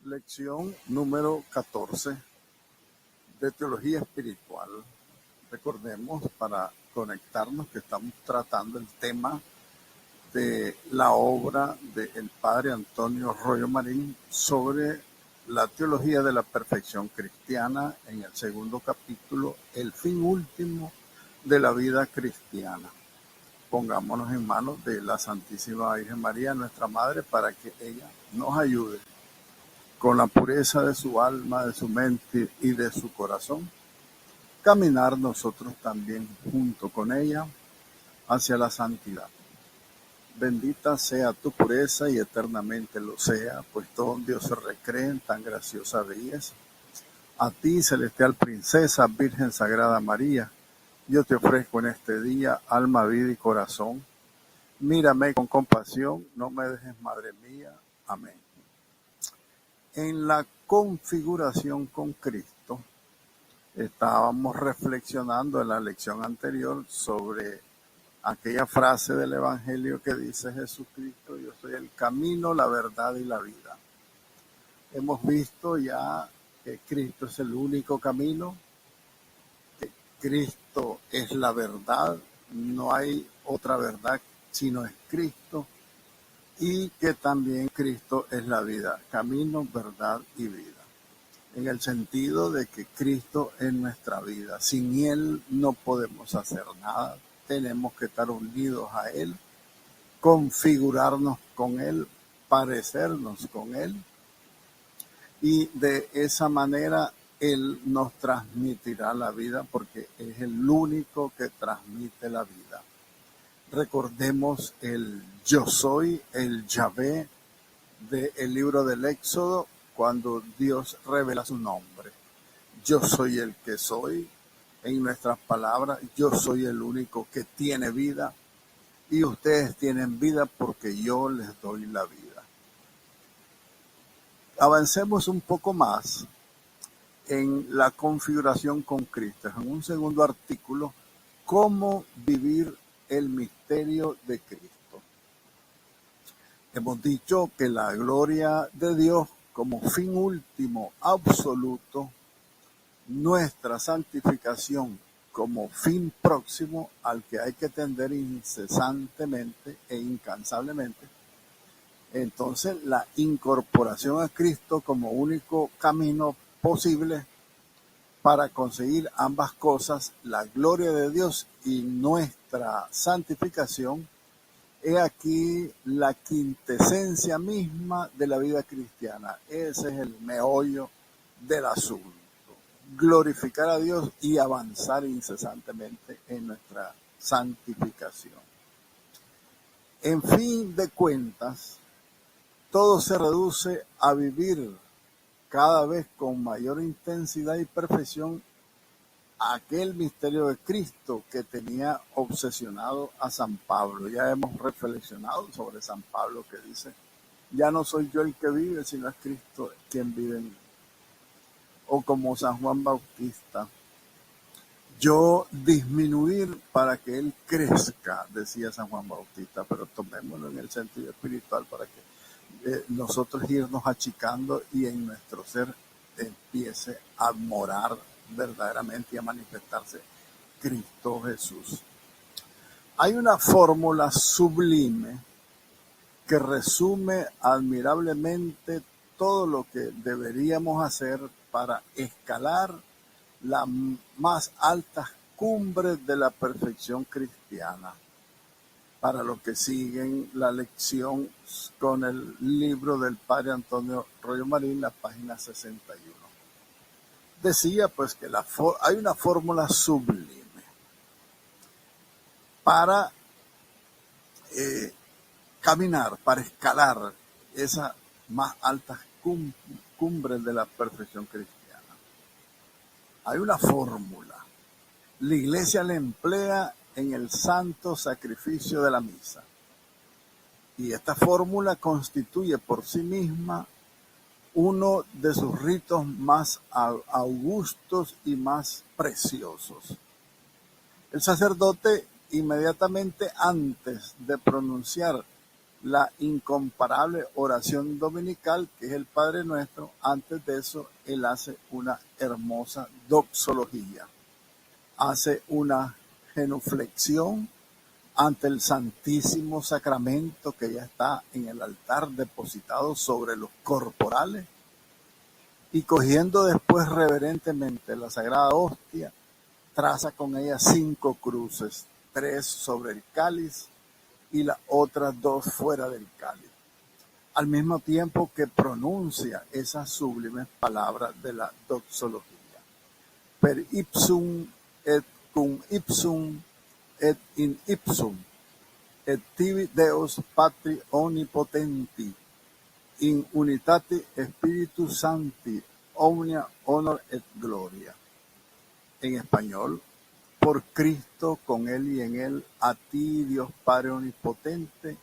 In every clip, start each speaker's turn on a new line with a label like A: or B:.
A: Lección número 14 de Teología Espiritual. Recordemos, para conectarnos, que estamos tratando el tema de la obra del padre Antonio Royo Marín sobre la teología de la perfección cristiana, en el segundo capítulo, el fin último de la vida cristiana. Pongámonos en manos de la Santísima Virgen María, nuestra Madre, para que ella nos ayude con la pureza de su alma, de su mente y de su corazón, caminar nosotros también junto con ella hacia la santidad. Bendita sea tu pureza y eternamente lo sea, pues todo Dios se recree en tan graciosa belleza. A ti, celestial princesa, Virgen Sagrada María, yo te ofrezco en este día alma, vida y corazón. Mírame con compasión, no me dejes, Madre mía. Amén. En la configuración con Cristo, estábamos reflexionando en la lección anterior sobre aquella frase del Evangelio que dice Jesucristo: yo soy el camino, la verdad y la vida. Hemos visto ya que Cristo es el único camino, que Cristo es la verdad, no hay otra verdad sino es Cristo, y que también Cristo es la vida, camino, verdad y vida. En el sentido de que Cristo es nuestra vida. Sin Él no podemos hacer nada. Tenemos que estar unidos a Él, configurarnos con Él, parecernos con Él. Y de esa manera Él nos transmitirá la vida, porque es el único que transmite la vida. Recordemos el yo soy, el Yahvé del libro del Éxodo, cuando Dios revela su nombre. Yo soy el que soy. En nuestras palabras, yo soy el único que tiene vida, y ustedes tienen vida porque yo les doy la vida. Avancemos un poco más en la configuración con Cristo. En un segundo artículo, cómo vivir el misterio de Cristo. Hemos dicho que la gloria de Dios como fin último absoluto, nuestra santificación como fin próximo al que hay que tender incesantemente e incansablemente. Entonces, la incorporación a Cristo como único camino posible para conseguir ambas cosas, la gloria de Dios y nuestra santificación, he aquí la quintesencia misma de la vida cristiana. Ese es el meollo del asunto. Glorificar a Dios y avanzar incesantemente en nuestra santificación. En fin de cuentas, todo se reduce a vivir cada vez con mayor intensidad y perfección aquel misterio de Cristo que tenía obsesionado a San Pablo. Ya hemos reflexionado sobre San Pablo, que dice: ya no soy yo el que vive, sino es Cristo quien vive en mí. O como San Juan Bautista: yo disminuir para que Él crezca, decía San Juan Bautista, pero tomémoslo en el sentido espiritual, para que nosotros irnos achicando y en nuestro ser empiece a morar verdaderamente y a manifestarse Cristo Jesús. Hay una fórmula sublime que resume admirablemente todo lo que deberíamos hacer para escalar las más altas cumbres de la perfección cristiana. Para los que siguen la lección con el libro del padre Antonio Royo Marín, la página 61. Decía pues que hay una fórmula sublime para caminar, para escalar esas más altas cumbres de la perfección cristiana. Hay una fórmula. La Iglesia la emplea en el santo sacrificio de la misa. Y esta fórmula constituye por sí misma uno de sus ritos más augustos y más preciosos. El sacerdote, inmediatamente antes de pronunciar la incomparable oración dominical, que es el Padre Nuestro. Antes de eso, él hace una hermosa doxología. Hace una genuflexión ante el Santísimo Sacramento que ya está en el altar depositado sobre los corporales, y cogiendo después reverentemente la Sagrada Hostia, traza con ella 5 cruces, 3 sobre el cáliz y las otras 2 fuera del cáliz, al mismo tiempo que pronuncia esas sublimes palabras de la doxología. Per ipsum et cum ipsum et in ipsum et tibi Deus Patri omnipotenti in unitate Spiritus Sancti omnia honor et gloria. En español: por Cristo, con Él y en Él, a ti, Dios Padre omnipotente,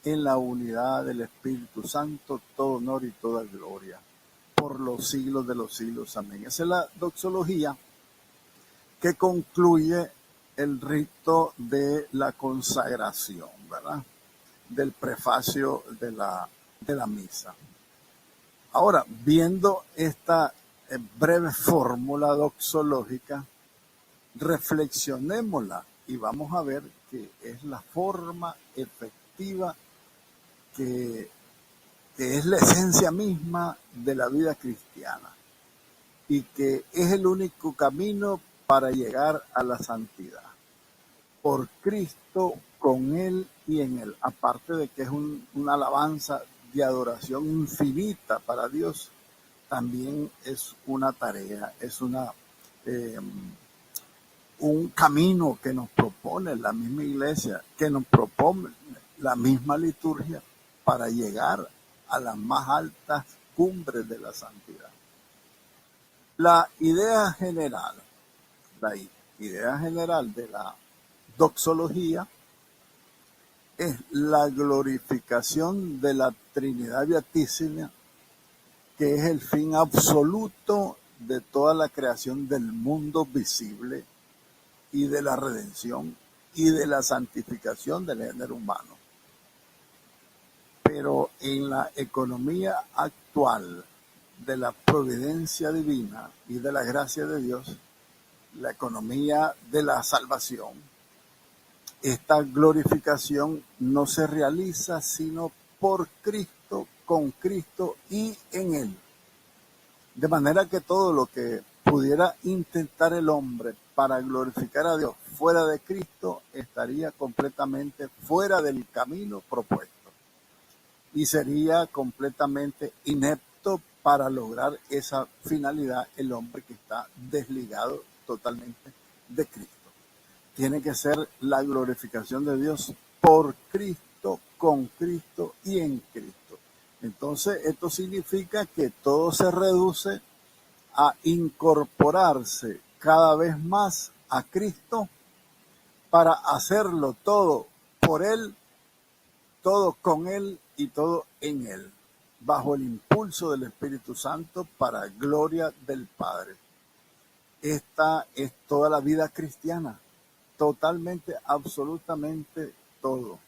A: en la unidad del Espíritu Santo, todo honor y toda gloria, por los siglos de los siglos. Amén. Esa es la doxología que concluye el rito de la consagración, ¿verdad? Del prefacio de la misa. Ahora, viendo esta breve fórmula doxológica, reflexionémosla y vamos a ver que es la forma efectiva, que es la esencia misma de la vida cristiana y que es el único camino para llegar a la santidad. Por Cristo, con Él y en Él. Aparte de que es una alabanza de adoración infinita para Dios, también es una tarea, es un camino que nos propone la misma iglesia, que nos propone la misma liturgia para llegar a las más altas cumbres de la santidad. La idea general de la doxología es la glorificación de la Trinidad Beatísima, que es el fin absoluto de toda la creación del mundo visible y de la redención y de la santificación del género humano. Pero en la economía actual de la providencia divina y de la gracia de Dios, la economía de la salvación, esta glorificación no se realiza sino por Cristo, con Cristo y en Él. De manera que todo lo que pudiera intentar el hombre para glorificar a Dios fuera de Cristo estaría completamente fuera del camino propuesto y sería completamente inepto para lograr esa finalidad el hombre que está desligado totalmente de Cristo. Tiene que ser la glorificación de Dios por Cristo, con Cristo y en Cristo. Entonces, esto significa que todo se reduce a incorporarse cada vez más a Cristo para hacerlo todo por Él, todo con Él y todo en Él, bajo el impulso del Espíritu Santo para gloria del Padre. Esta es toda la vida cristiana, totalmente, absolutamente todo.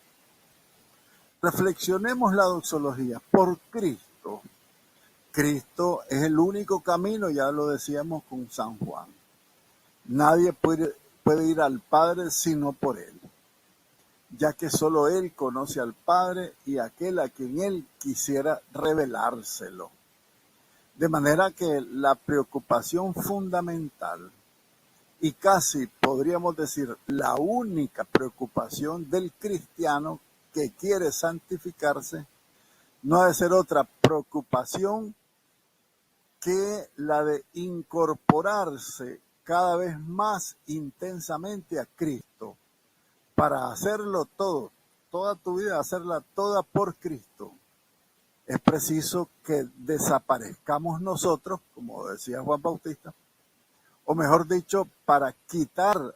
A: Reflexionemos la doxología por Cristo. Cristo es el único camino, ya lo decíamos con San Juan. Nadie puede ir al Padre sino por Él, ya que solo Él conoce al Padre y aquel a quien Él quisiera revelárselo. De manera que la preocupación fundamental, y casi podríamos decir la única preocupación del cristiano que quiere santificarse, no ha de ser otra preocupación que la de incorporarse cada vez más intensamente a Cristo, para hacerlo todo, toda tu vida, hacerla toda por Cristo. Es preciso que desaparezcamos nosotros, como decía Juan Bautista, o mejor dicho, para quitar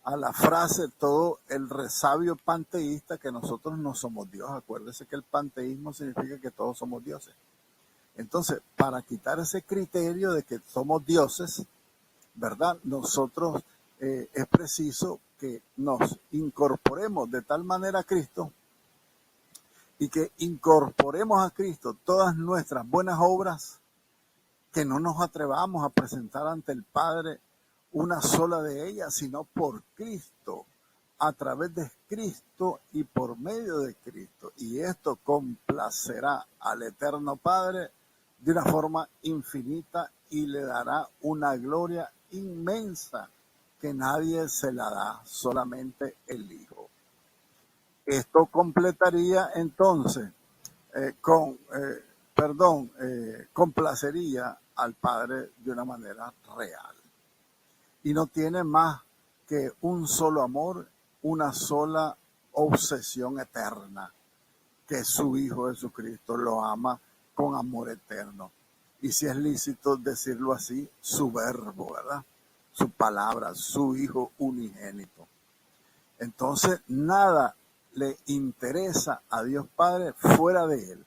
A: a la frase todo el resabio panteísta que nosotros no somos Dios. Acuérdese que el panteísmo significa que todos somos dioses. Entonces, para quitar ese criterio de que somos dioses, ¿verdad? Nosotros es preciso que nos incorporemos de tal manera a Cristo y que incorporemos a Cristo todas nuestras buenas obras, que no nos atrevamos a presentar ante el Padre una sola de ellas, sino por Cristo, a través de Cristo y por medio de Cristo. Y esto complacerá al Eterno Padre de una forma infinita y le dará una gloria inmensa que nadie se la da, solamente el Hijo. Esto completaría entonces, complacería al Padre de una manera real. Y no tiene más que un solo amor, una sola obsesión eterna, que su Hijo Jesucristo lo ama con amor eterno. Y si es lícito decirlo así, su verbo, ¿verdad? Su palabra, su Hijo unigénito. Entonces, nada le interesa a Dios Padre fuera de Él.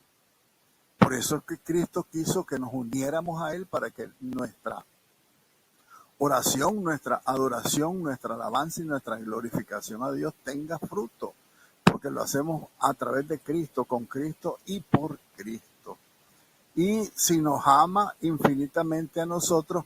A: Por eso es que Cristo quiso que nos uniéramos a Él para que nuestra oración, nuestra adoración, nuestra alabanza y nuestra glorificación a Dios tenga fruto, porque lo hacemos a través de Cristo, con Cristo y por Cristo. Y si nos ama infinitamente a nosotros,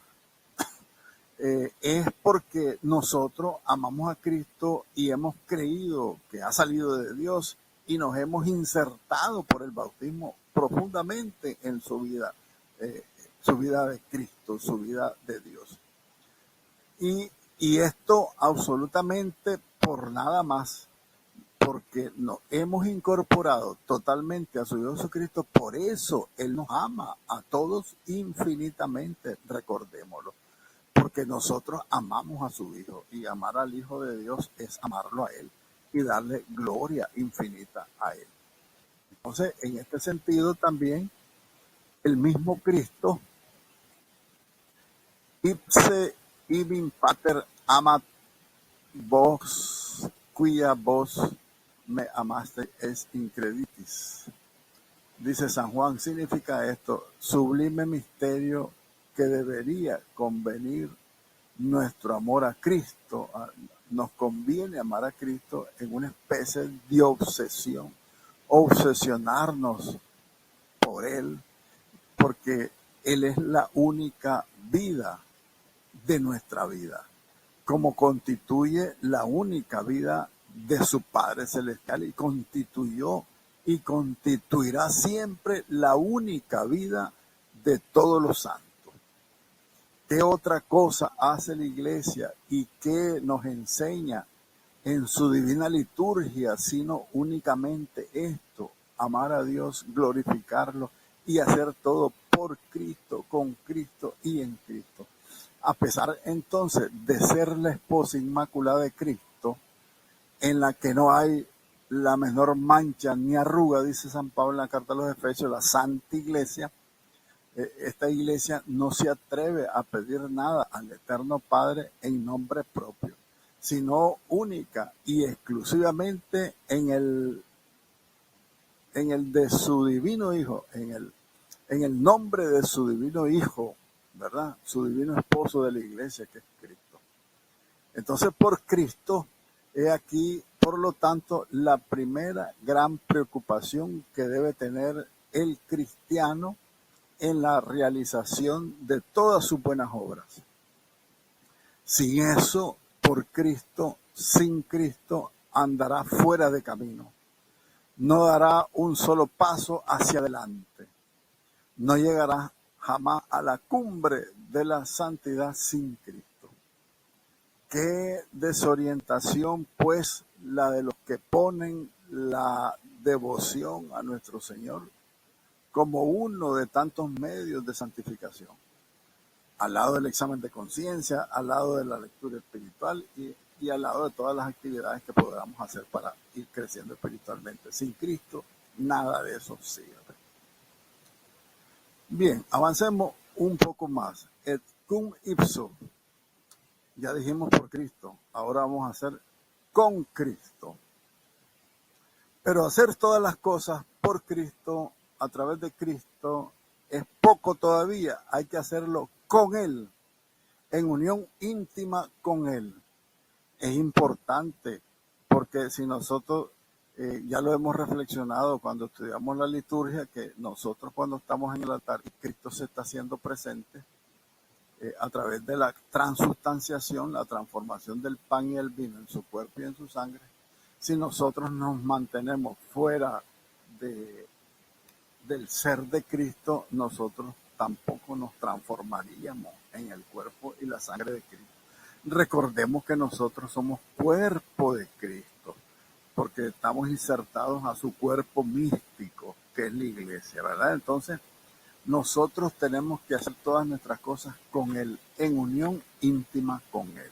A: es porque nosotros amamos a Cristo y hemos creído que ha salido de Dios y nos hemos insertado por el bautismo profundamente en su vida de Cristo, su vida de Dios. Y esto absolutamente por nada más, porque nos hemos incorporado totalmente a su Hijo Jesucristo, por eso Él nos ama a todos infinitamente, recordémoslo. Porque nosotros amamos a su Hijo, y amar al Hijo de Dios es amarlo a Él y darle gloria infinita a Él. Entonces, en este sentido también, el mismo Cristo, ipse ibin pater amat vos, quia vos me amaste es increditis. Dice San Juan, significa esto: sublime misterio que debería convenir nuestro amor a Cristo. Nos conviene amar a Cristo en una especie de obsesión, obsesionarnos por Él, porque Él es la única vida de nuestra vida, como constituye la única vida de su Padre Celestial, y constituyó y constituirá siempre la única vida de todos los santos. ¿Qué otra cosa hace la Iglesia y qué nos enseña en su divina liturgia, sino únicamente esto: amar a Dios, glorificarlo y hacer todo por Cristo, con Cristo y en Cristo? A pesar entonces de ser la esposa inmaculada de Cristo, en la que no hay la menor mancha ni arruga, dice San Pablo en la carta a los Efesios, la Santa Iglesia, esta iglesia no se atreve a pedir nada al Eterno Padre en nombre propio, sino única y exclusivamente en el de su divino Hijo, en el nombre de su divino Hijo, ¿verdad? Su divino esposo de la iglesia, que es Cristo. Entonces, por Cristo, he aquí, por lo tanto, la primera gran preocupación que debe tener el cristiano en la realización de todas sus buenas obras. Sin eso, por Cristo, sin Cristo, andará fuera de camino. No dará un solo paso hacia adelante. No llegará jamás a la cumbre de la santidad sin Cristo. Qué desorientación, pues, la de los que ponen la devoción a nuestro Señor como uno de tantos medios de santificación, al lado del examen de conciencia, al lado de la lectura espiritual y al lado de todas las actividades que podamos hacer para ir creciendo espiritualmente. Sin Cristo, nada de eso sirve. Bien, avancemos un poco más. Et cum ipso. Ya dijimos por Cristo, ahora vamos a hacer con Cristo. Pero hacer todas las cosas por Cristo, a través de Cristo, es poco todavía. Hay que hacerlo con Él, en unión íntima con Él. Es importante, porque si nosotros Ya lo hemos reflexionado cuando estudiamos la liturgia, que nosotros cuando estamos en el altar y Cristo se está haciendo presente, a través de la transustanciación, la transformación del pan y el vino en su cuerpo y en su sangre, si nosotros nos mantenemos fuera de, del ser de Cristo, nosotros tampoco nos transformaríamos en el cuerpo y la sangre de Cristo. Recordemos que nosotros somos cuerpo de Cristo, porque estamos insertados a su cuerpo místico, que es la iglesia, ¿verdad? Entonces, nosotros tenemos que hacer todas nuestras cosas con Él, en unión íntima con Él.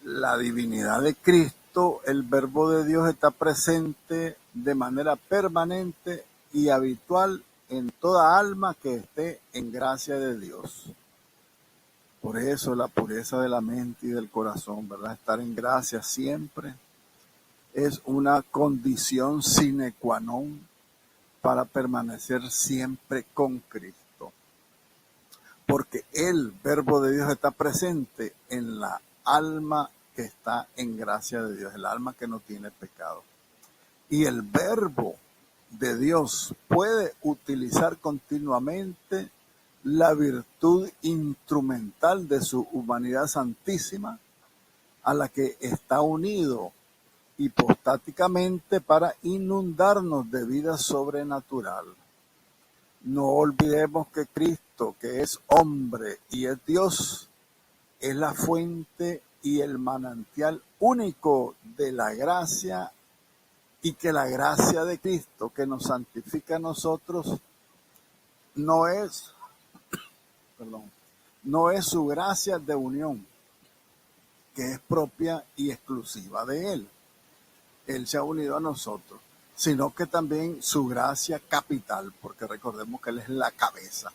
A: La divinidad de Cristo, el Verbo de Dios, está presente de manera permanente y habitual en toda alma que esté en gracia de Dios. Por eso la pureza de la mente y del corazón, ¿verdad? Estar en gracia siempre es una condición sine qua non para permanecer siempre con Cristo. Porque el Verbo de Dios está presente en la alma que está en gracia de Dios, el alma que no tiene pecado. Y el Verbo de Dios puede utilizar continuamente la virtud instrumental de su humanidad santísima, a la que está unido hipostáticamente para inundarnos de vida sobrenatural. No olvidemos que Cristo, que es hombre y es Dios, es la fuente y el manantial único de la gracia, y que la gracia de Cristo que nos santifica a nosotros no es su gracia de unión, que es propia y exclusiva de Él. Él se ha unido a nosotros, sino que también su gracia capital, porque recordemos que Él es la cabeza.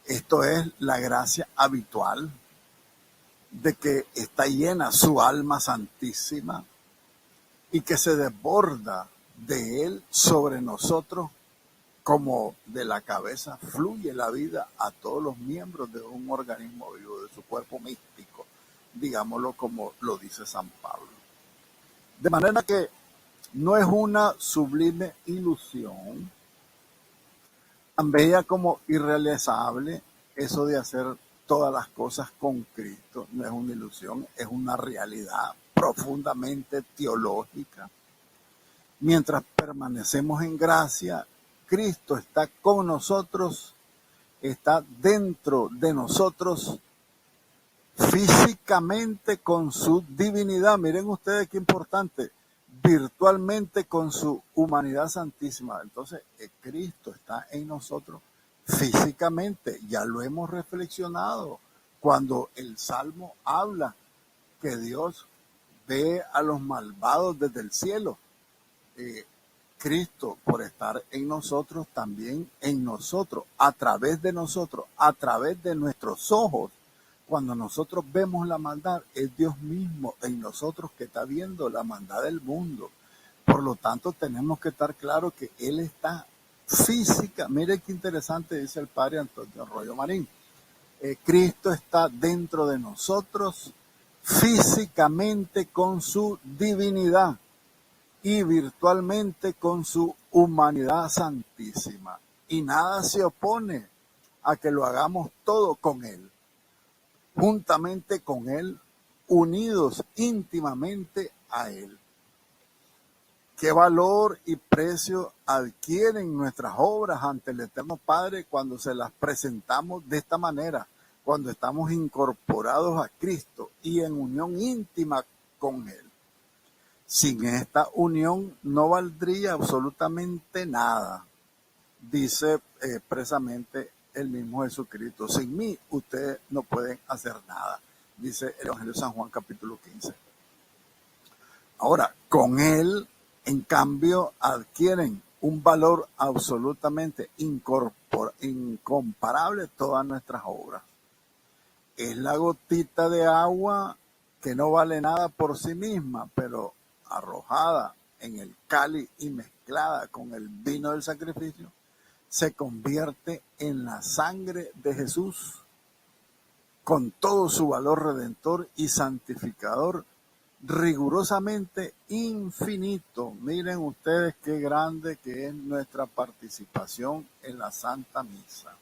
A: Esto es la gracia habitual de que está llena su alma santísima y que se desborda de Él sobre nosotros, como de la cabeza fluye la vida a todos los miembros de un organismo vivo, de su cuerpo místico, digámoslo como lo dice San Pablo. De manera que no es una sublime ilusión, tan bella como irrealizable, eso de hacer todas las cosas con Cristo. No es una ilusión, es una realidad profundamente teológica. Mientras permanecemos en gracia, Cristo está con nosotros, está dentro de nosotros físicamente con su divinidad. Miren ustedes qué importante, virtualmente con su humanidad santísima. Entonces, Cristo está en nosotros físicamente. Ya lo hemos reflexionado cuando el Salmo habla que Dios ve a los malvados desde el cielo. Cristo, por estar en nosotros, también en nosotros, a través de nuestros ojos. Cuando nosotros vemos la maldad, es Dios mismo en nosotros que está viendo la maldad del mundo. Por lo tanto, tenemos que estar claros que Él está física. Mire qué interesante dice el padre Antonio Arroyo Marín. Cristo está dentro de nosotros físicamente con su divinidad y virtualmente con su humanidad santísima. Y nada se opone a que lo hagamos todo con Él, juntamente con Él, unidos íntimamente a Él. ¿Qué valor y precio adquieren nuestras obras ante el Eterno Padre cuando se las presentamos de esta manera? Cuando estamos incorporados a Cristo y en unión íntima con Él. Sin esta unión no valdría absolutamente nada, dice expresamente el mismo Jesucristo. Sin mí ustedes no pueden hacer nada, dice el Evangelio de San Juan capítulo 15. Ahora, con Él, en cambio, adquieren un valor absolutamente incomparable todas nuestras obras. Es la gotita de agua que no vale nada por sí misma, pero arrojada en el cáliz y mezclada con el vino del sacrificio, se convierte en la sangre de Jesús con todo su valor redentor y santificador, rigurosamente infinito. Miren ustedes qué grande que es nuestra participación en la Santa Misa.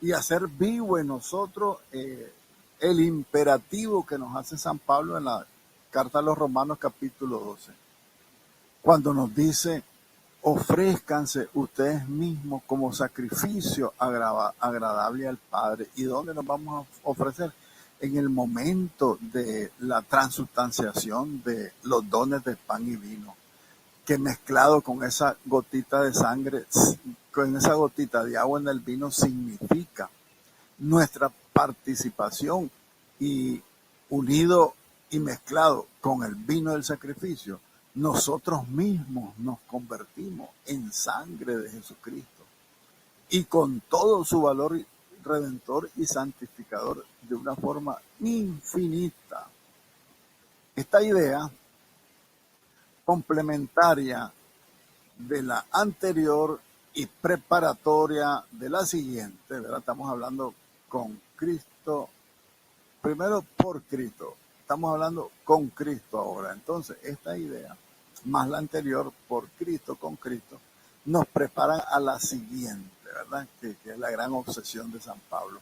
A: Y hacer vivo en nosotros el imperativo que nos hace San Pablo en la Carta a los Romanos capítulo 12, cuando nos dice: ofrézcanse ustedes mismos como sacrificio agradable al Padre. ¿Y dónde nos vamos a ofrecer? En el momento de la transubstanciación de los dones de pan y vino, que mezclado con esa gotita de sangre, con esa gotita de agua en el vino, significa nuestra participación, y unido y mezclado con el vino del sacrificio, nosotros mismos nos convertimos en sangre de Jesucristo, y con todo su valor redentor y santificador de una forma infinita. Esta idea complementaria de la anterior y preparatoria de la siguiente, ¿verdad? Estamos hablando con Cristo, primero por Cristo, estamos hablando con Cristo ahora. Entonces, esta idea, más la anterior, por Cristo, con Cristo, nos preparan a la siguiente, ¿verdad? Que es la gran obsesión de San Pablo.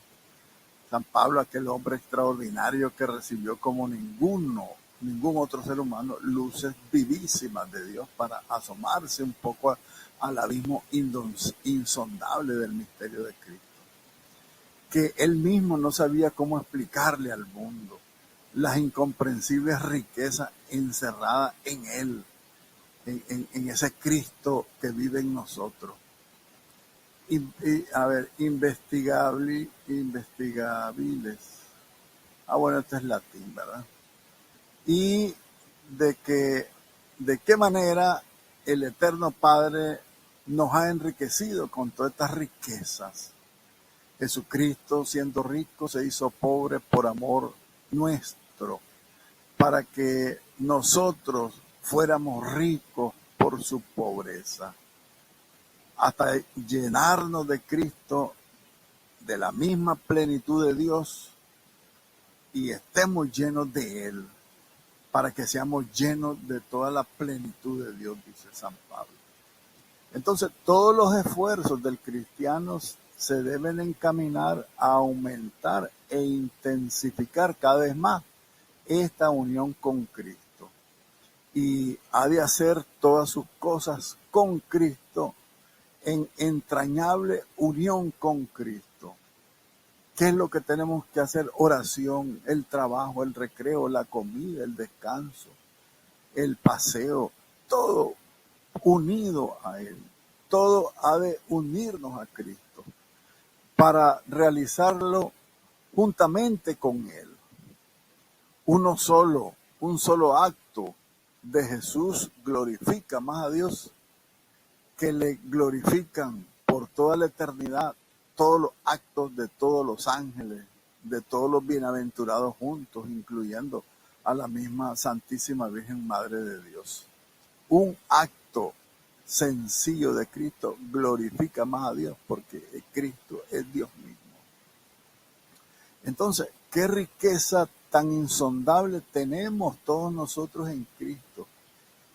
A: San Pablo, aquel hombre extraordinario que recibió como ningún otro ser humano, luces vivísimas de Dios para asomarse un poco al abismo insondable del misterio de Cristo, que él mismo no sabía cómo explicarle al mundo las incomprensibles riquezas encerradas en él, en ese Cristo que vive en nosotros. Investigables. Bueno, esto es latín, ¿verdad? Y de qué manera el Eterno Padre nos ha enriquecido con todas estas riquezas. Jesucristo, siendo rico, se hizo pobre por amor nuestro, para que nosotros fuéramos ricos por su pobreza, hasta llenarnos de Cristo, de la misma plenitud de Dios, y estemos llenos de Él, para que seamos llenos de toda la plenitud de Dios, dice San Pablo. Entonces, todos los esfuerzos del cristiano se deben encaminar a aumentar e intensificar cada vez más esta unión con Cristo. Y ha de hacer todas sus cosas con Cristo, en entrañable unión con Cristo. ¿Qué es lo que tenemos que hacer? Oración, el trabajo, el recreo, la comida, el descanso, el paseo, todo unido a Él. Todo ha de unirnos a Cristo para realizarlo juntamente con Él. Un solo acto de Jesús glorifica más a Dios, que le glorifican por toda la eternidad todos los actos de todos los ángeles, de todos los bienaventurados juntos, incluyendo a la misma Santísima Virgen Madre de Dios. Un acto sencillo de Cristo glorifica más a Dios, porque Cristo es Dios mismo. Entonces, qué riqueza tan insondable tenemos todos nosotros en Cristo,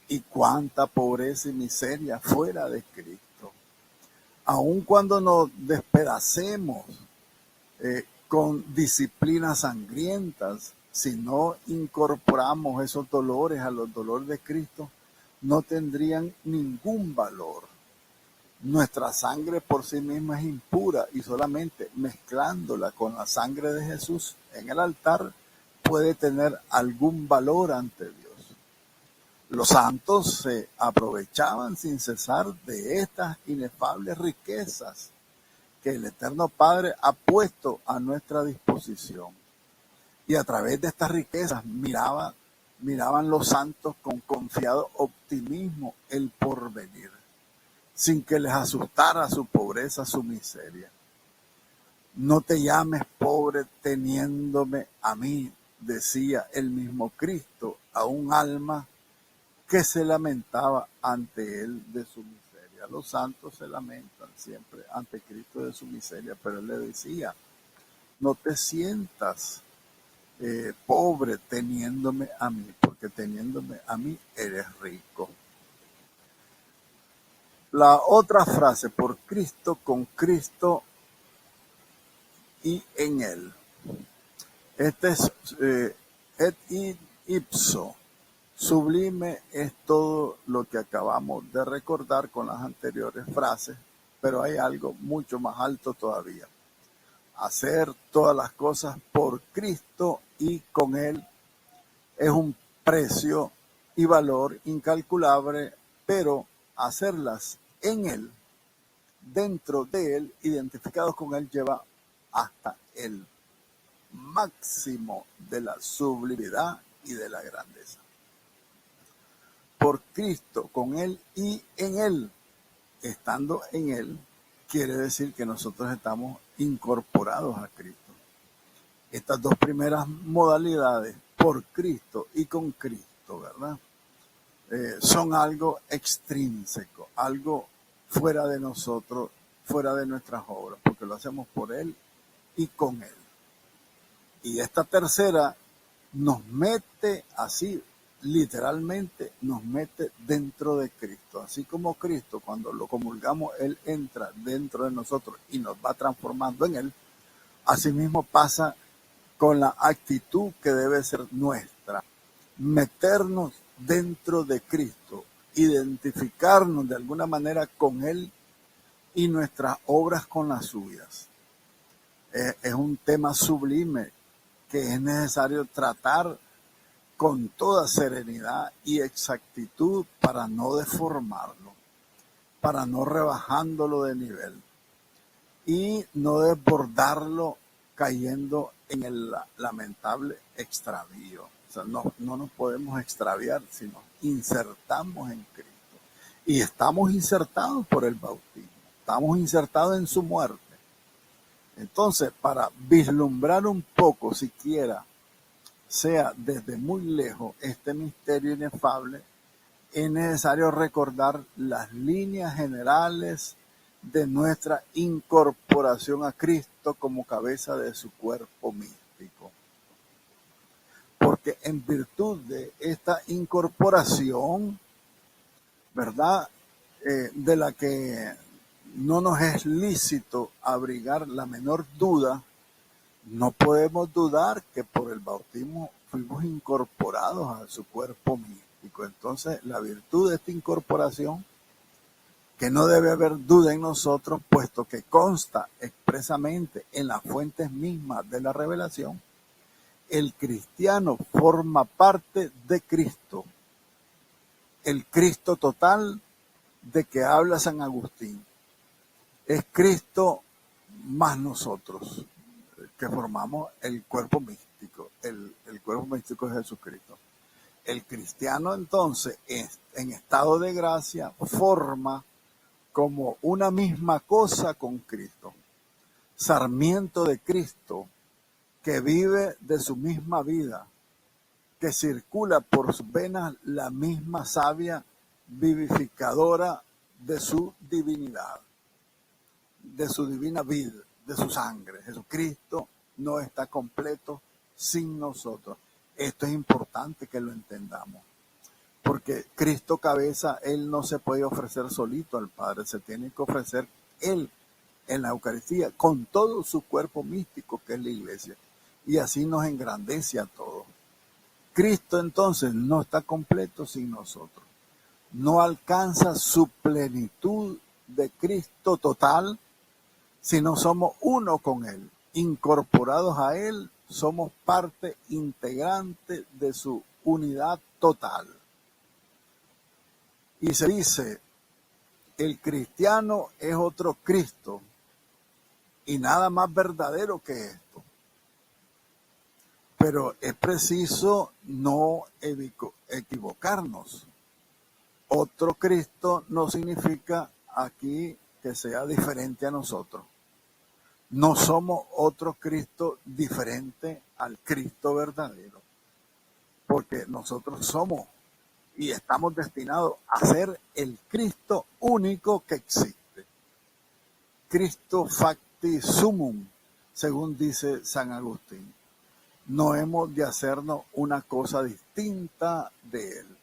A: y cuánta pobreza y miseria fuera de Cristo. Aun cuando nos despedacemos con disciplinas sangrientas, si no incorporamos esos dolores a los dolores de Cristo, no tendrían ningún valor. Nuestra sangre por sí misma es impura, y solamente mezclándola con la sangre de Jesús en el altar puede tener algún valor ante Dios. Los santos se aprovechaban sin cesar de estas inefables riquezas que el Eterno Padre ha puesto a nuestra disposición. Y a través de estas riquezas miraban los santos con confiado optimismo el porvenir, sin que les asustara su pobreza, su miseria. No te llames pobre teniéndome a mí, decía el mismo Cristo a un alma que se lamentaba ante él de su miseria. Los santos se lamentan siempre ante Cristo de su miseria, pero él le decía: no te sientas pobre teniéndome a mí, porque teniéndome a mí eres rico. La otra frase, por Cristo, con Cristo y en Él. Este es et ipso. Sublime es todo lo que acabamos de recordar con las anteriores frases, pero hay algo mucho más alto todavía. Hacer todas las cosas por Cristo y con Él es un precio y valor incalculable, pero hacerlas en Él, dentro de Él, identificados con Él, lleva hasta el máximo de la sublimidad y de la grandeza. Por Cristo, con Él y en Él, estando en Él, quiere decir que nosotros estamos incorporados a Cristo. Estas dos primeras modalidades, por Cristo y con Cristo, ¿verdad? Son algo extrínseco, algo fuera de nosotros, fuera de nuestras obras, porque lo hacemos por Él y con Él. Y esta tercera nos mete así, literalmente nos mete dentro de Cristo. Así como Cristo, cuando lo comulgamos, Él entra dentro de nosotros y nos va transformando en Él. Asimismo pasa con la actitud que debe ser nuestra. Meternos dentro de Cristo, identificarnos de alguna manera con Él y nuestras obras con las suyas. Es un tema sublime que es necesario tratar con toda serenidad y exactitud para no deformarlo, para no rebajándolo de nivel y no desbordarlo cayendo en el lamentable extravío. O sea, no nos podemos extraviar si nos insertamos en Cristo. Y estamos insertados por el bautismo, estamos insertados en su muerte. Entonces, para vislumbrar un poco, siquiera sea desde muy lejos, este misterio inefable, es necesario recordar las líneas generales de nuestra incorporación a Cristo como cabeza de su cuerpo místico. Porque en virtud de esta incorporación, ¿verdad? De la que no nos es lícito abrigar la menor duda, no podemos dudar que por el bautismo fuimos incorporados a su cuerpo místico. Entonces, la virtud de esta incorporación, que no debe haber duda en nosotros, puesto que consta expresamente en las fuentes mismas de la revelación, el cristiano forma parte de Cristo, el Cristo total de que habla San Agustín. Es Cristo más nosotros, que formamos el cuerpo místico. El cuerpo místico es Jesucristo. El cristiano entonces, en estado de gracia, forma como una misma cosa con Cristo. Sarmiento de Cristo, que vive de su misma vida, que circula por sus venas la misma savia vivificadora de su divinidad, de su divina vida, de su sangre. Jesucristo no está completo sin nosotros. Esto es importante que lo entendamos, porque Cristo cabeza, Él no se puede ofrecer solito al Padre, se tiene que ofrecer Él en la Eucaristía con todo su cuerpo místico que es la iglesia, y así nos engrandece a todos. Cristo entonces no está completo sin nosotros, no alcanza su plenitud de Cristo total si no somos uno con Él, incorporados a Él, somos parte integrante de su unidad total. Y se dice, el cristiano es otro Cristo y nada más verdadero que esto. Pero es preciso no equivocarnos. Otro Cristo no significa aquí que sea diferente a nosotros. No somos otro Cristo diferente al Cristo verdadero, porque nosotros somos y estamos destinados a ser el Cristo único que existe. Cristo facti sumum, según dice San Agustín. No hemos de hacernos una cosa distinta de Él.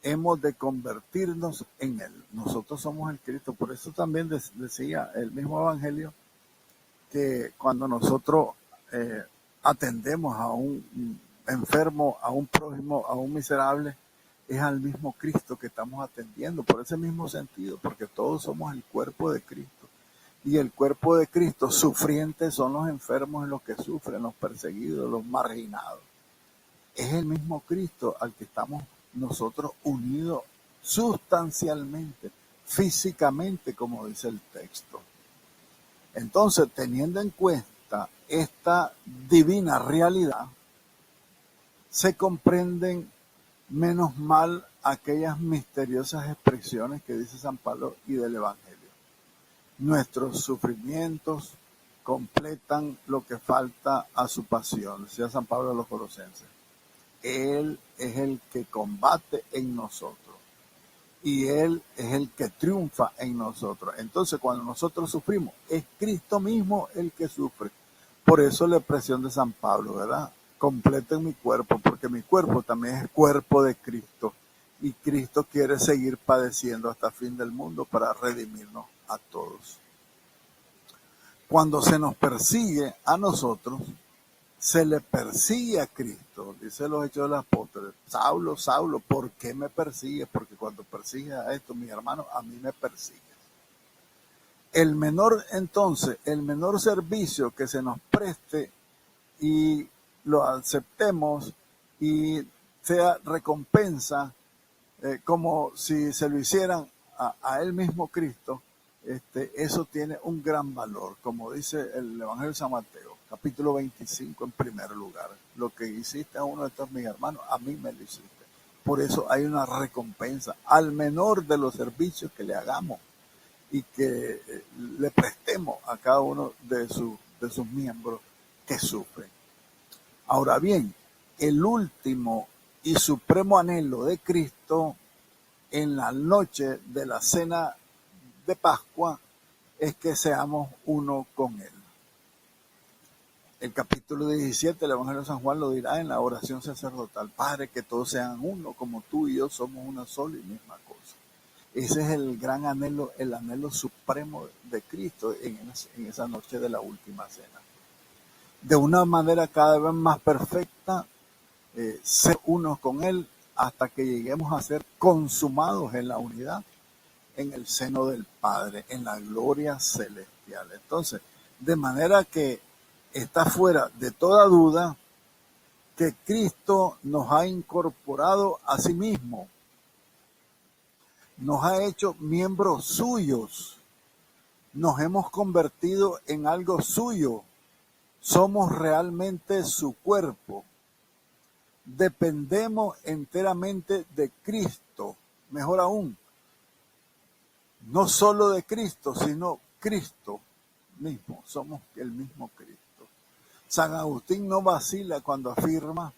A: Hemos de convertirnos en Él. Nosotros somos el Cristo. Por eso también decía el mismo Evangelio que cuando nosotros atendemos a un enfermo, a un prójimo, a un miserable, es al mismo Cristo que estamos atendiendo, por ese mismo sentido, porque todos somos el cuerpo de Cristo. Y el cuerpo de Cristo sufrientes son los enfermos y los que sufren, los perseguidos, los marginados. Es el mismo Cristo al que estamos nosotros unidos sustancialmente, físicamente, como dice el texto. Entonces, teniendo en cuenta esta divina realidad, se comprenden menos mal aquellas misteriosas expresiones que dice San Pablo y del Evangelio. Nuestros sufrimientos completan lo que falta a su pasión, decía San Pablo a los Colosenses. Él es el que combate en nosotros y Él es el que triunfa en nosotros. Entonces, cuando nosotros sufrimos, es Cristo mismo el que sufre. Por eso la expresión de San Pablo, ¿verdad? Completen mi cuerpo, porque mi cuerpo también es cuerpo de Cristo. Y Cristo quiere seguir padeciendo hasta el fin del mundo para redimirnos a todos. Cuando se nos persigue a nosotros, se le persigue a Cristo, dice los Hechos de los Apóstoles. Saulo, Saulo, ¿por qué me persigues? Porque cuando persigues a estos, mis hermanos, a mí me persigues. El menor servicio que se nos preste y lo aceptemos y sea recompensa, como si se lo hicieran a él mismo Cristo, eso tiene un gran valor, como dice el Evangelio de San Mateo, capítulo 25, en primer lugar. Lo que hiciste a uno de estos mis hermanos, a mí me lo hiciste. Por eso hay una recompensa al menor de los servicios que le hagamos y que le prestemos a cada uno de sus miembros que sufren. Ahora bien, el último y supremo anhelo de Cristo en la noche de la cena de Pascua es que seamos uno con Él. El capítulo 17 del Evangelio de San Juan lo dirá en la oración sacerdotal: Padre, que todos sean uno, como tú y yo somos una sola y misma cosa. Ese es el gran anhelo, el anhelo supremo de Cristo en esa noche de la última cena. De una manera cada vez más perfecta, ser uno con Él hasta que lleguemos a ser consumados en la unidad, en el seno del Padre, en la gloria celestial. Entonces, de manera que está fuera de toda duda que Cristo nos ha incorporado a sí mismo, nos ha hecho miembros suyos, nos hemos convertido en algo suyo, somos realmente su cuerpo, dependemos enteramente de Cristo, mejor aún, no solo de Cristo, sino Cristo mismo, somos el mismo Cristo. San Agustín no vacila cuando afirma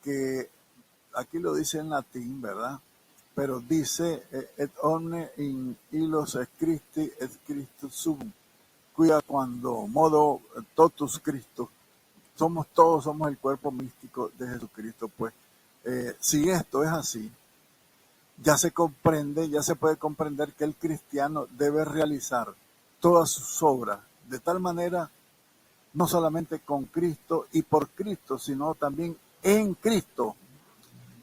A: que, aquí lo dice en latín, ¿verdad? Pero dice, et omne in illos et Christi et Christus sum, cuya cuando modo totus Christus, todos somos el cuerpo místico de Jesucristo. Pues si esto es así, ya se puede comprender que el cristiano debe realizar todas sus obras de tal manera, no solamente con Cristo y por Cristo, sino también en Cristo.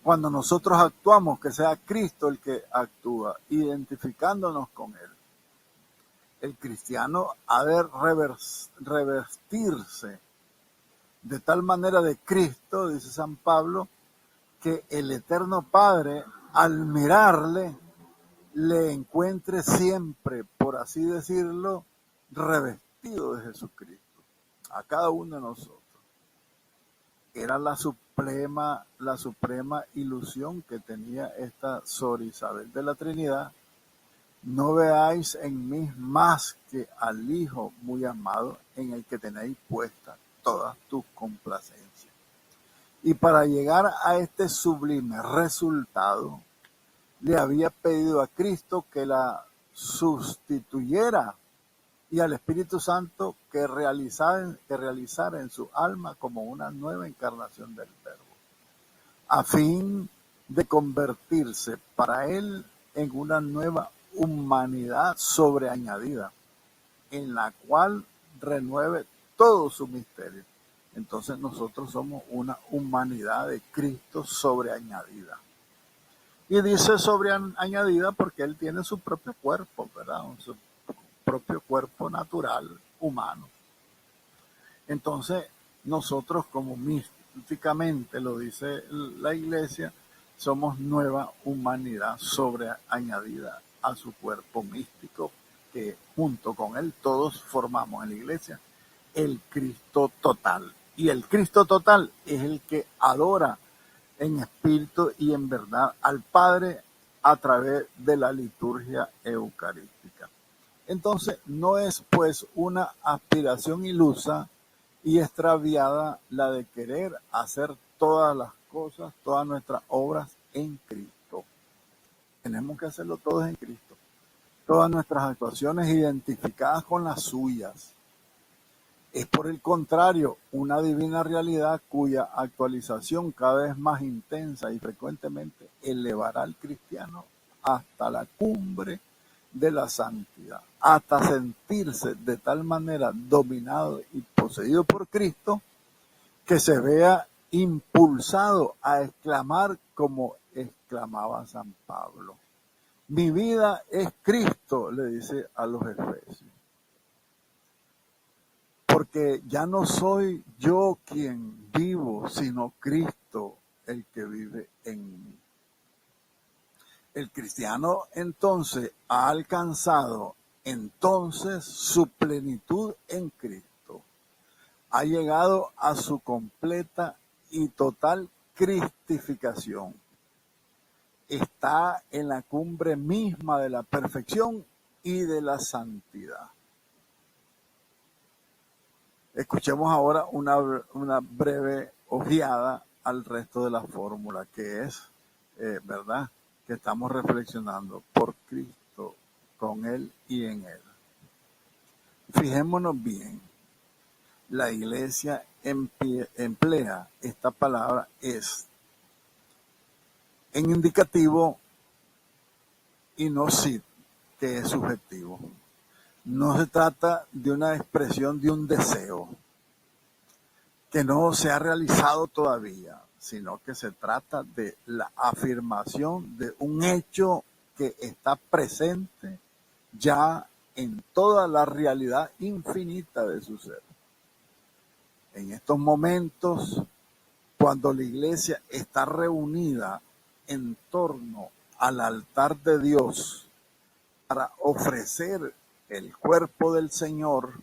A: Cuando nosotros actuamos, que sea Cristo el que actúa, identificándonos con Él. El cristiano ha de revestirse de tal manera de Cristo, dice San Pablo, que el Eterno Padre, al mirarle, le encuentre siempre, por así decirlo, revestido de Jesucristo. A cada uno de nosotros. Era la suprema ilusión que tenía esta Sor Isabel de la Trinidad. No veáis en mí más que al Hijo muy amado, en el que tenéis puestas todas tus complacencias. Y para llegar a este sublime resultado, le había pedido a Cristo que la sustituyera y al Espíritu Santo que realizara en su alma como una nueva encarnación del Verbo, a fin de convertirse para él en una nueva humanidad sobreañadida, en la cual renueve todo su misterio. Entonces nosotros somos una humanidad de Cristo sobreañadida. Y dice sobreañadida porque él tiene su propio cuerpo, ¿verdad? Su propio cuerpo natural, humano. Entonces, nosotros, como místicamente lo dice la Iglesia, somos nueva humanidad sobreañadida a su cuerpo místico, que junto con él todos formamos en la Iglesia el Cristo total. Y el Cristo total es el que adora en espíritu y en verdad al Padre a través de la liturgia eucarística. Entonces, no es pues una aspiración ilusa y extraviada la de querer hacer todas las cosas, todas nuestras obras en Cristo. Tenemos que hacerlo todos en Cristo. Todas nuestras actuaciones identificadas con las suyas. Es por el contrario una divina realidad cuya actualización cada vez más intensa y frecuentemente elevará al cristiano hasta la cumbre de la santidad, hasta sentirse de tal manera dominado y poseído por Cristo que se vea impulsado a exclamar como exclamaba San Pablo. Mi vida es Cristo, le dice a los Efesios. Porque ya no soy yo quien vivo, sino Cristo el que vive en mí. El cristiano entonces ha alcanzado entonces su plenitud en Cristo. Ha llegado a su completa y total cristificación. Está en la cumbre misma de la perfección y de la santidad. Escuchemos ahora una breve ojeada al resto de la fórmula, que es, ¿verdad?, que estamos reflexionando por Cristo, con Él y en Él. Fijémonos bien, la Iglesia emplea esta palabra es en indicativo y no sit, que es subjetivo. No se trata de una expresión de un deseo que no se ha realizado todavía, sino que se trata de la afirmación de un hecho que está presente ya en toda la realidad infinita de su ser. En estos momentos, cuando la Iglesia está reunida en torno al altar de Dios para ofrecer el cuerpo del Señor,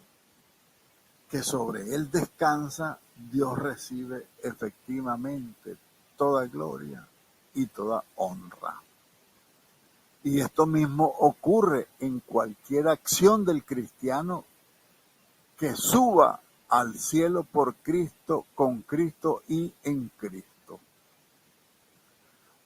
A: que sobre él descansa, Dios recibe efectivamente toda gloria y toda honra. Y esto mismo ocurre en cualquier acción del cristiano que suba al cielo por Cristo, con Cristo y en Cristo.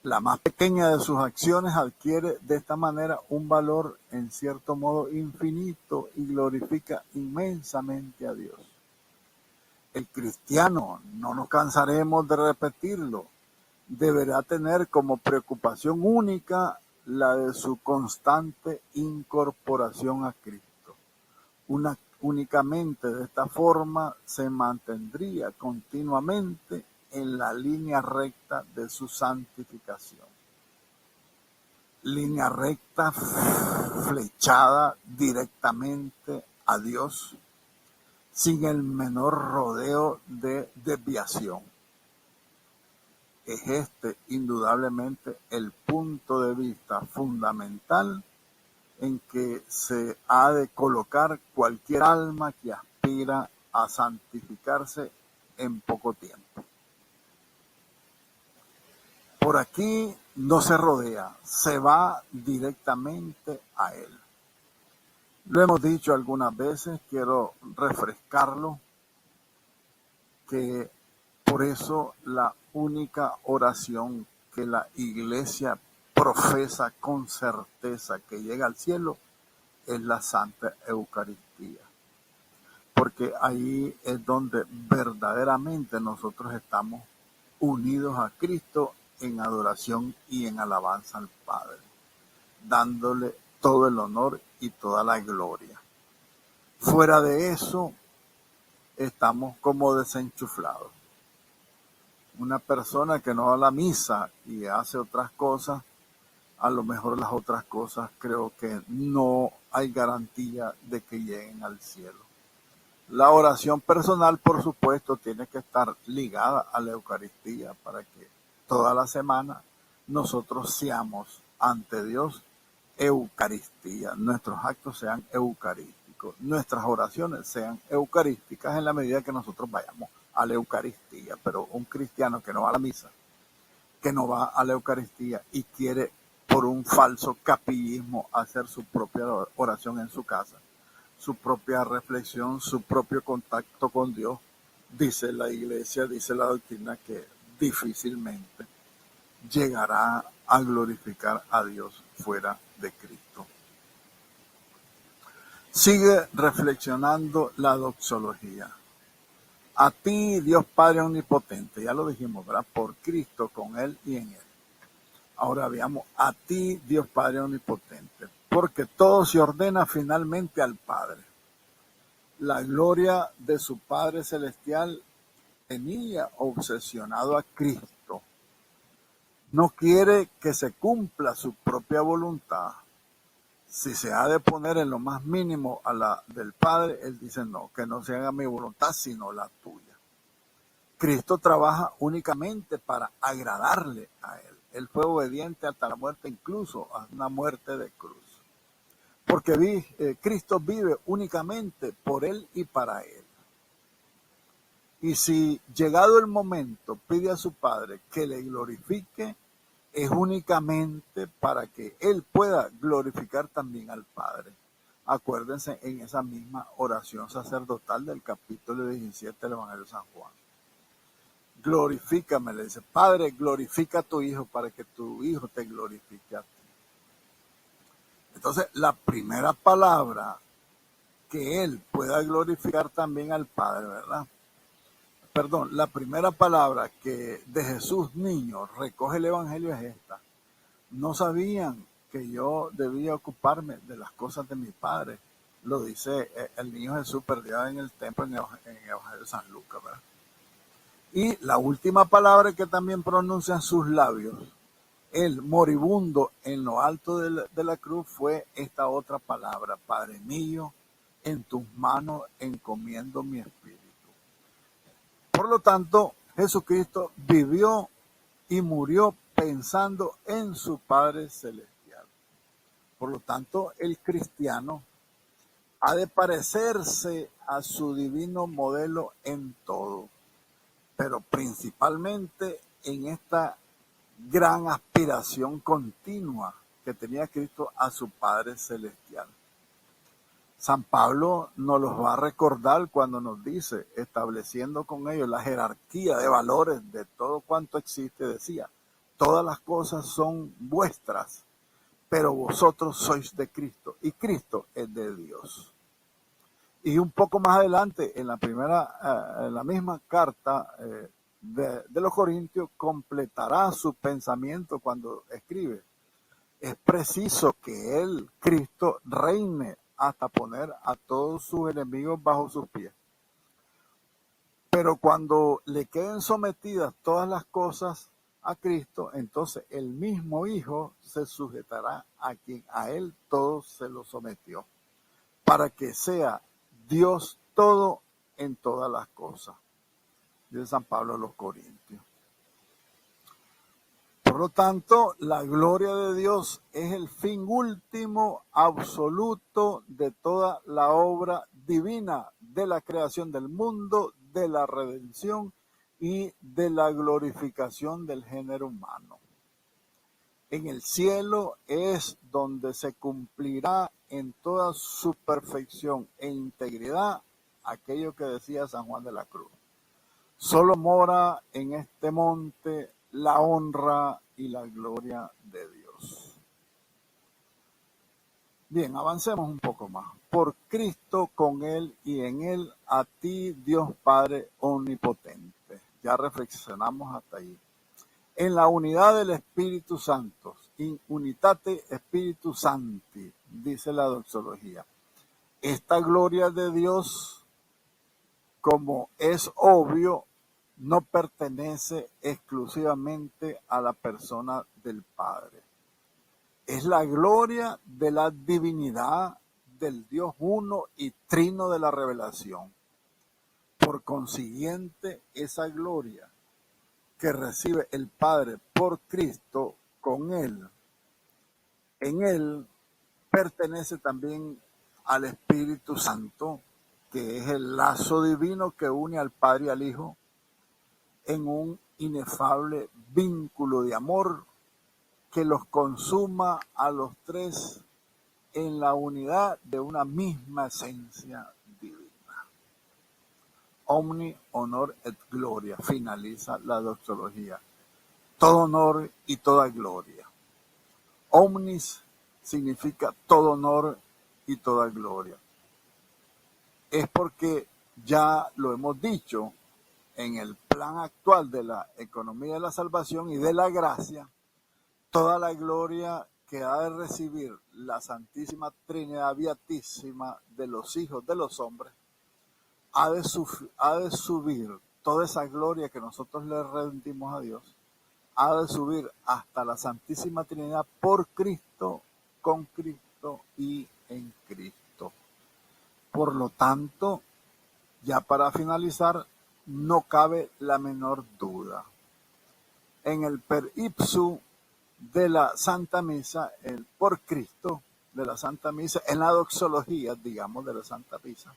A: La más pequeña de sus acciones adquiere de esta manera un valor en cierto modo infinito y glorifica inmensamente a Dios. El cristiano, no nos cansaremos de repetirlo, deberá tener como preocupación única la de su constante incorporación a Cristo. Únicamente de esta forma se mantendría continuamente en la línea recta de su santificación. Línea recta flechada directamente a Dios, sin el menor rodeo de desviación. Es este indudablemente el punto de vista fundamental en que se ha de colocar cualquier alma que aspira a santificarse en poco tiempo. Por aquí no se rodea, se va directamente a Él. Lo hemos dicho algunas veces, quiero refrescarlo, que por eso la única oración que la Iglesia profesa con certeza que llega al cielo es la Santa Eucaristía, porque ahí es donde verdaderamente nosotros estamos unidos a Cristo en adoración y en alabanza al Padre, dándole todo el honor y toda la gloria. Fuera de eso, estamos como desenchuflados. Una persona que no va a la misa y hace otras cosas, a lo mejor las otras cosas creo que no hay garantía de que lleguen al cielo. La oración personal, por supuesto, tiene que estar ligada a la Eucaristía para que toda la semana nosotros seamos ante Dios Eucaristía, nuestros actos sean eucarísticos, nuestras oraciones sean eucarísticas en la medida que nosotros vayamos a la Eucaristía. Pero un cristiano que no va a la misa, que no va a la Eucaristía y quiere por un falso capillismo hacer su propia oración en su casa, su propia reflexión, su propio contacto con Dios, dice la Iglesia, dice la doctrina, que difícilmente llegará a glorificar a Dios fuera de Cristo. Sigue reflexionando la doxología. A ti, Dios Padre Omnipotente, ya lo dijimos, ¿verdad? Por Cristo, con Él y en Él. Ahora veamos, a ti, Dios Padre Omnipotente, porque todo se ordena finalmente al Padre. La gloria de su Padre Celestial tenía obsesionado a Cristo. No quiere que se cumpla su propia voluntad. Si se ha de poner en lo más mínimo a la del Padre, Él dice no, que no se haga mi voluntad sino la tuya. Cristo trabaja únicamente para agradarle a Él. Él fue obediente hasta la muerte, incluso a una muerte de cruz. Porque Cristo vive únicamente por Él y para Él. Y si llegado el momento pide a su Padre que le glorifique, es únicamente para que Él pueda glorificar también al Padre. Acuérdense en esa misma oración sacerdotal del capítulo 17 del Evangelio de San Juan. Glorifícame, le dice, Padre, glorifica a tu Hijo para que tu Hijo te glorifique a ti. Entonces, la primera palabra que Él pueda glorificar también al Padre, ¿verdad? Perdón, la primera palabra que de Jesús niño recoge el Evangelio es esta. No sabían que yo debía ocuparme de las cosas de mi Padre. Lo dice el niño Jesús perdido en el templo en el Evangelio de San Lucas, ¿verdad? Y la última palabra que también pronuncian sus labios, el moribundo en lo alto de la cruz, fue esta otra palabra: Padre mío, en tus manos encomiendo mi espíritu. Por lo tanto, Jesucristo vivió y murió pensando en su Padre Celestial. Por lo tanto, el cristiano ha de parecerse a su divino modelo en todo, pero principalmente en esta gran aspiración continua que tenía Cristo a su Padre Celestial. San Pablo nos los va a recordar cuando nos dice, estableciendo con ellos la jerarquía de valores de todo cuanto existe, decía, todas las cosas son vuestras, pero vosotros sois de Cristo y Cristo es de Dios. Y un poco más adelante, en la misma carta de los Corintios, completará su pensamiento cuando escribe: es preciso que Él, Cristo, reine hasta poner a todos sus enemigos bajo sus pies. Pero cuando le queden sometidas todas las cosas a Cristo, entonces el mismo Hijo se sujetará a quien a Él todo se lo sometió, para que sea Dios todo en todas las cosas. Dice San Pablo a los Corintios. Por lo tanto, la gloria de Dios es el fin último, absoluto de toda la obra divina de la creación del mundo, de la redención y de la glorificación del género humano. En el cielo es donde se cumplirá en toda su perfección e integridad aquello que decía San Juan de la Cruz. Solo mora en este monte la honra y la gloria de Dios. Bien, avancemos un poco más. Por Cristo, con Él y en Él, a ti, Dios Padre omnipotente. Ya reflexionamos hasta ahí. En la unidad del Espíritu Santo, in unitate Spiritus Sancti, dice la doxología. Esta gloria de Dios, como es obvio, no pertenece exclusivamente a la persona del Padre. Es la gloria de la divinidad del Dios uno y trino de la revelación. Por consiguiente, esa gloria que recibe el Padre por Cristo con Él, en Él pertenece también al Espíritu Santo, que es el lazo divino que une al Padre y al Hijo en un inefable vínculo de amor que los consuma a los tres en la unidad de una misma esencia divina. Omni honor et gloria, finaliza la doxología. Todo honor y toda gloria. Omnis significa todo honor y toda gloria. Es porque ya lo hemos dicho, en el plan actual de la economía de la salvación y de la gracia, toda la gloria que ha de recibir la Santísima Trinidad Beatísima de los hijos de los hombres, ha de subir toda esa gloria que nosotros le rendimos a Dios, ha de subir hasta la Santísima Trinidad por Cristo, con Cristo y en Cristo. Por lo tanto, ya para finalizar, no cabe la menor duda. En el per ipsum de la Santa Misa, el por Cristo de la Santa Misa, en la doxología, digamos, de la Santa Misa,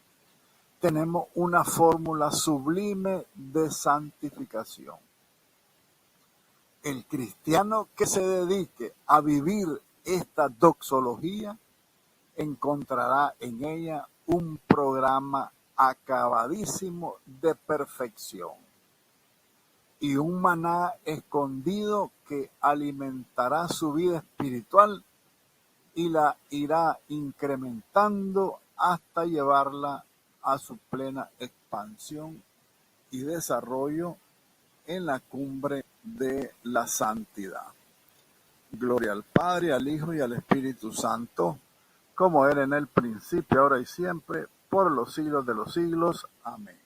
A: tenemos una fórmula sublime de santificación. El cristiano que se dedique a vivir esta doxología encontrará en ella un programa acabadísimo de perfección y un maná escondido que alimentará su vida espiritual y la irá incrementando hasta llevarla a su plena expansión y desarrollo en la cumbre de la santidad. Gloria al Padre, al Hijo y al Espíritu Santo, como era en el principio, ahora y siempre, por los siglos de los siglos. Amén.